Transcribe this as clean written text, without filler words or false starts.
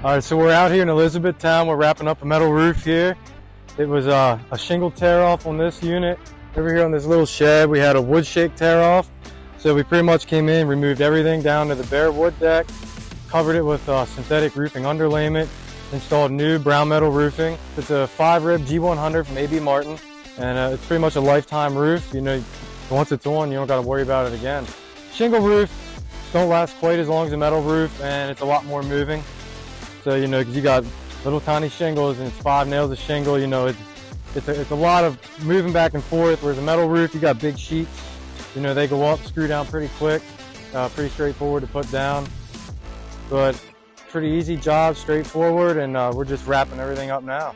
All right, so we're out here in Elizabethtown. We're wrapping up a metal roof here. It was a shingle tear off on this unit. Over here on this little shed, we had a wood shake tear off. So we pretty much came in, removed everything down to the bare wood deck, covered it with synthetic roofing underlayment, installed new brown metal roofing. It's a 5-rib G100 from AB Martin, and it's pretty much a lifetime roof. You know, once it's on, you don't got to worry about it again. Shingle roofs don't last quite as long as a metal roof, and it's a lot more moving. So, you know, because you got little tiny shingles and it's 5 nails of shingle, you know, it's a lot of moving back and forth. Whereas a metal roof, you got big sheets. You know, they go up, screw down pretty quick, pretty straightforward to put down. But pretty easy job, straightforward, and we're just wrapping everything up now.